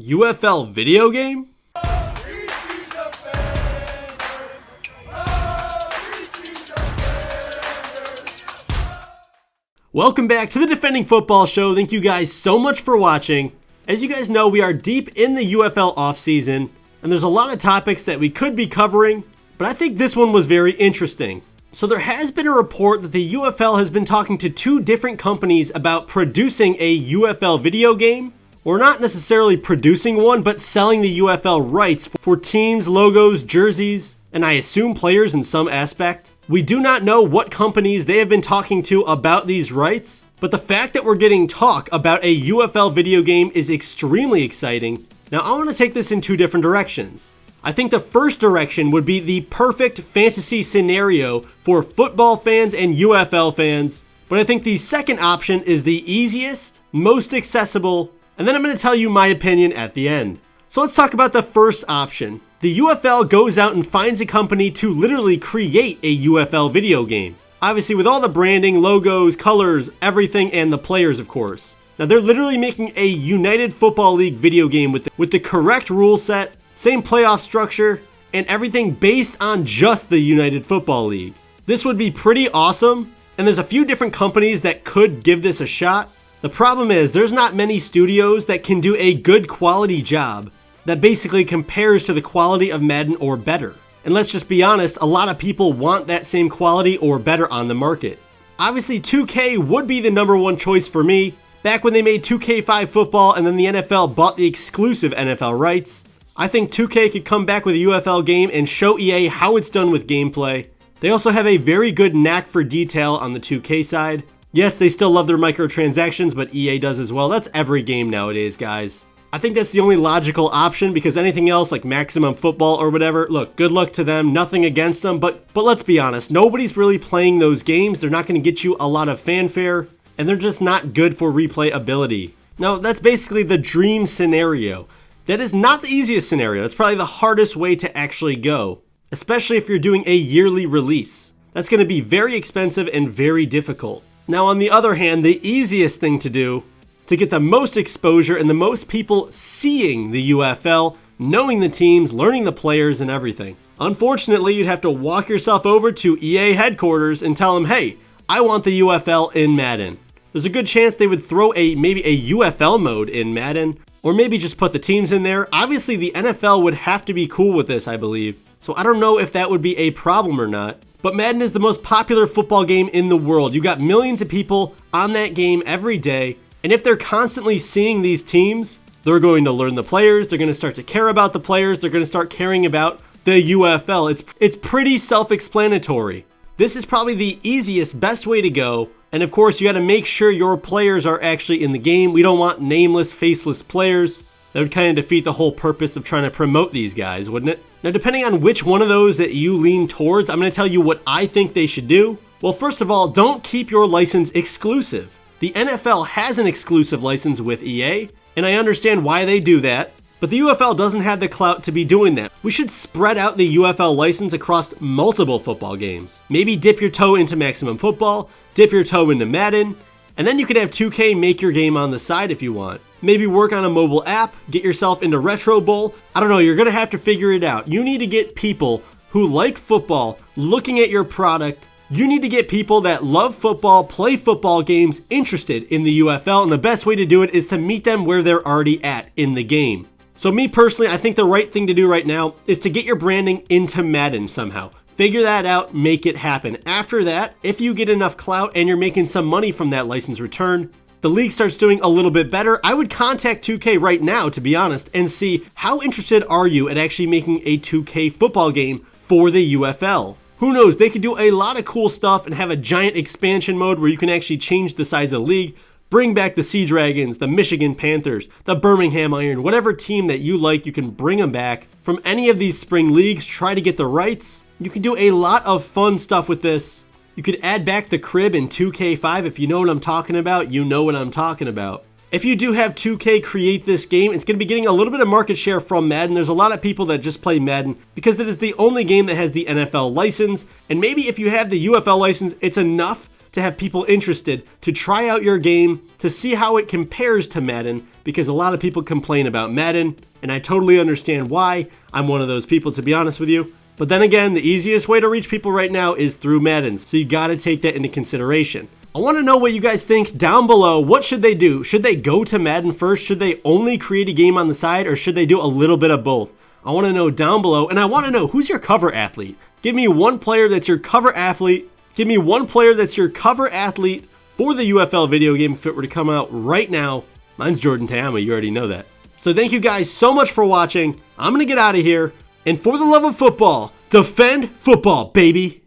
UFL video game? Welcome back to the Defending Football Show. Thank you guys so much for watching. As you guys know, we are deep in the UFL offseason, and there's a lot of topics that we could be covering, but I think this one was very interesting. So there has been a report that the UFL has been talking to two different companies about producing a UFL video game, or not necessarily producing one, but selling the UFL rights for teams, logos, jerseys, and I assume players in some aspect. We do not know what companies they have been talking to about these rights, but the fact that we're getting talk about a UFL video game is extremely exciting. Now I want to take this in two different directions. I think the first direction would be the perfect fantasy scenario for football fans and UFL fans, but I think the second option is the easiest, most accessible, and then I'm going to tell you my opinion at the end. So let's talk about the first option. The UFL goes out and finds a company to literally create a UFL video game. Obviously with all the branding, logos, colors, everything, and the players of course. Now they're literally making a United Football League video game with the correct rule set, same playoff structure, and everything based on just the United Football League. This would be pretty awesome, and there's a few different companies that could give this a shot. The problem is there's not many studios that can do a good quality job that basically compares to the quality of Madden or better. And let's just be honest, a lot of people want that same quality or better on the market. Obviously 2K would be the number one choice for me. Back when they made 2K5 football and then the NFL bought the exclusive NFL rights, I think 2K could come back with a UFL game and show EA how it's done with gameplay. They also have a very good knack for detail on the 2K side. Yes, they still love their microtransactions, but EA does as well. That's every game nowadays, guys. I think that's the only logical option because anything else like Maximum Football or whatever, look, good luck to them, nothing against them, but let's be honest, nobody's really playing those games. They're not going to get you a lot of fanfare, and they're just not good for replayability. Now, that's basically the dream scenario. That is not the easiest scenario. That's probably the hardest way to actually go, especially if you're doing a yearly release. That's going to be very expensive and very difficult. Now, on the other hand, the easiest thing to do to get the most exposure and the most people seeing the UFL, knowing the teams, learning the players and everything. Unfortunately, you'd have to walk yourself over to EA headquarters and tell them, hey, I want the UFL in Madden. There's a good chance they would throw maybe a UFL mode in Madden, or maybe just put the teams in there. Obviously, the NFL would have to be cool with this, I believe. So I don't know if that would be a problem or not. But Madden is the most popular football game in the world. You got millions of people on that game every day. And if they're constantly seeing these teams, they're going to learn the players. They're going to start to care about the players. They're going to start caring about the UFL. It's pretty self-explanatory. This is probably the easiest, best way to go. And of course, you got to make sure your players are actually in the game. We don't want nameless, faceless players. That would kind of defeat the whole purpose of trying to promote these guys, wouldn't it? Now, depending on which one of those that you lean towards, I'm going to tell you what I think they should do. Well, first of all, don't keep your license exclusive. The NFL has an exclusive license with EA, and I understand why they do that, but the UFL doesn't have the clout to be doing that. We should spread out the UFL license across multiple football games. Maybe dip your toe into Maximum Football, dip your toe into Madden, and then you could have 2K make your game on the side if you want. Maybe work on a mobile app, get yourself into Retro Bowl. I don't know, you're going to have to figure it out. You need to get people who like football looking at your product. You need to get people that love football, play football games, interested in the UFL, and the best way to do it is to meet them where they're already at in the game. So me personally, I think the right thing to do right now is to get your branding into Madden somehow. Figure that out, make it happen. After that, if you get enough clout and you're making some money from that license return, the league starts doing a little bit better, I would contact 2K right now, to be honest, and see how interested are you at actually making a 2K football game for the UFL. Who knows, they could do a lot of cool stuff and have a giant expansion mode where you can actually change the size of the league, bring back the Sea Dragons, the Michigan Panthers, the Birmingham Iron, whatever team that you like, you can bring them back from any of these spring leagues, try to get the rights. You can do a lot of fun stuff with this. You could add back the crib in 2K5. If you know what I'm talking about, you know what I'm talking about. If you do have 2K create this game, it's going to be getting a little bit of market share from Madden. There's a lot of people that just play Madden because it is the only game that has the NFL license. And maybe if you have the UFL license, it's enough to have people interested to try out your game, to see how it compares to Madden, because a lot of people complain about Madden, and I totally understand why. I'm one of those people, to be honest with you. But then again, the easiest way to reach people right now is through Madden, so you gotta take that into consideration. I want to know what you guys think down below. What should they do? Should they go to Madden first? Should they only create a game on the side, or should they do a little bit of both? I want to know down below, and I want to know, who's your cover athlete? Give me one player that's your cover athlete. Give me one player that's your cover athlete for the UFL video game if it were to come out right now. Mine's Jordan Tayama, you already know that. So thank you guys so much for watching. I'm going to get out of here. And for the love of football, defend football, baby.